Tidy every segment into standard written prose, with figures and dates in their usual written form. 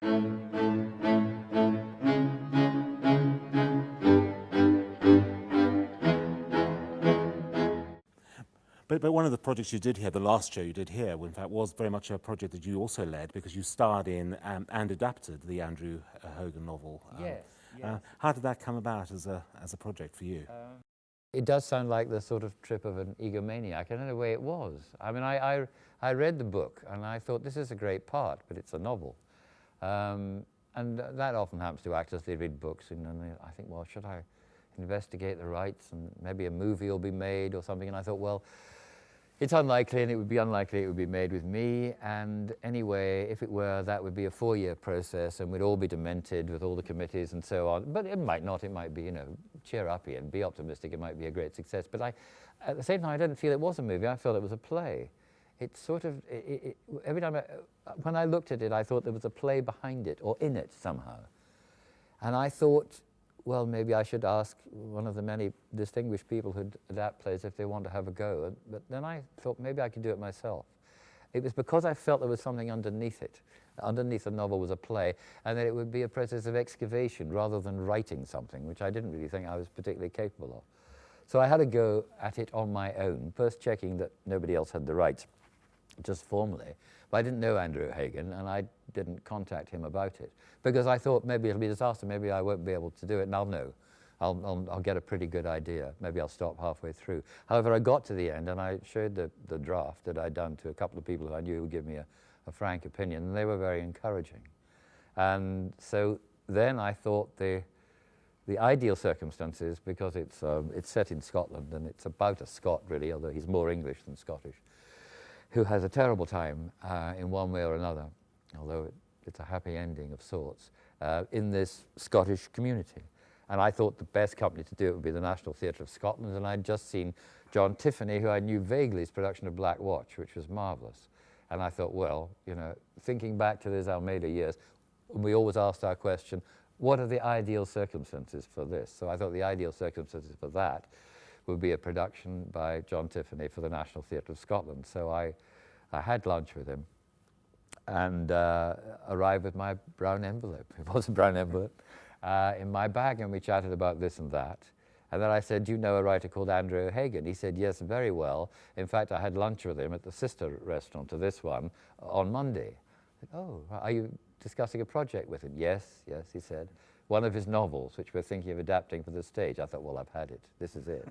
But one of the projects you did here, the last show you did here, in fact, was very much a project that you also led because you starred in and adapted the Andrew Hogan novel. Yes. How did that come about as a project for you? It does sound like the sort of trip of an egomaniac, and in a way it was. I mean, I read the book and I thought, this is a great part, but it's a novel. And that often happens to actors. They read books and then I think, well, should I investigate the rights and maybe a movie will be made or something? And I thought, well, it's unlikely, and it would be unlikely it would be made with me, and anyway, if it were, that would be a 4-year process, and we'd all be demented with all the committees and so on. But it might not, it might be, you know, cheer up, Ian, be optimistic, it might be a great success. But at the same time, I didn't feel it was a movie, I felt it was a play. It sort of, every time, when I looked at it, I thought there was a play behind it, or in it somehow. And I thought, well, maybe I should ask one of the many distinguished people who adapt plays if they want to have a go. But then I thought maybe I could do it myself. It was because I felt there was something underneath it. Underneath the novel was a play, and that it would be a process of excavation rather than writing something, which I didn't really think I was particularly capable of. So I had a go at it on my own, first checking that nobody else had the rights, just formally. But I didn't know Andrew Hagen, and I didn't contact him about it, because I thought maybe it'll be a disaster, maybe I won't be able to do it, and I'll know. I'll get a pretty good idea. Maybe I'll stop halfway through. However, I got to the end, and I showed the draft that I'd done to a couple of people who I knew would give me a frank opinion, and they were very encouraging. And so then I thought the ideal circumstances, because it's set in Scotland, and it's about a Scot, really, although he's more English than Scottish, who has a terrible time in one way or another, although it's a happy ending of sorts, in this Scottish community. And I thought the best company to do it would be the National Theatre of Scotland, and I'd just seen John Tiffany, who I knew vaguely, his production of Black Watch, which was marvellous. And I thought, well, you know, thinking back to those Almeida years, we always asked our question, what are the ideal circumstances for this? So I thought the ideal circumstances for that would be a production by John Tiffany for the National Theatre of Scotland. So I had lunch with him and arrived with my brown envelope. It was a brown envelope in my bag, and we chatted about this and that. And then I said, do you know a writer called Andrew Hagen? He said, yes, very well. In fact, I had lunch with him at the sister restaurant to this one on Monday. I said, oh, are you discussing a project with him? Yes, yes, he said. One of his novels, which we're thinking of adapting for the stage. I thought, well, I've had it. This is it.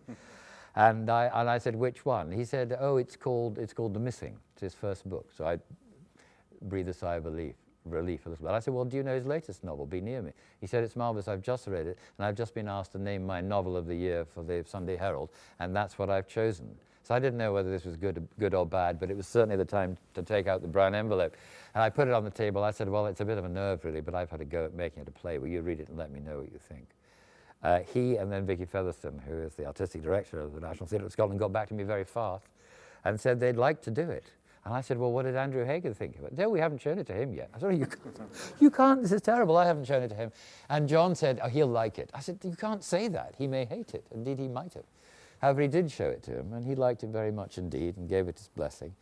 And I said, which one? He said, oh, it's called The Missing. It's his first book. So I breathed a sigh of relief a little bit. I said, well, do you know his latest novel, Be Near Me? He said, it's marvellous. I've just read it, and I've just been asked to name my novel of the year for the Sunday Herald, and that's what I've chosen. So I didn't know whether this was good or bad, but it was certainly the time to take out the brown envelope. And I put it on the table. I said, well, it's a bit of a nerve, really, but I've had a go at making it a play. Will you read it and let me know what you think? He and then Vicky Featherstone, who is the artistic director of the National Theatre of Scotland, got back to me very fast and said they'd like to do it. And I said, well, what did Andrew Hagen think of it? No, we haven't shown it to him yet. I said, you can't, this is terrible, I haven't shown it to him. And John said, oh, he'll like it. I said, you can't say that, he may hate it. Indeed, he might have. However, he did show it to him, and he liked it very much indeed, and gave it his blessing.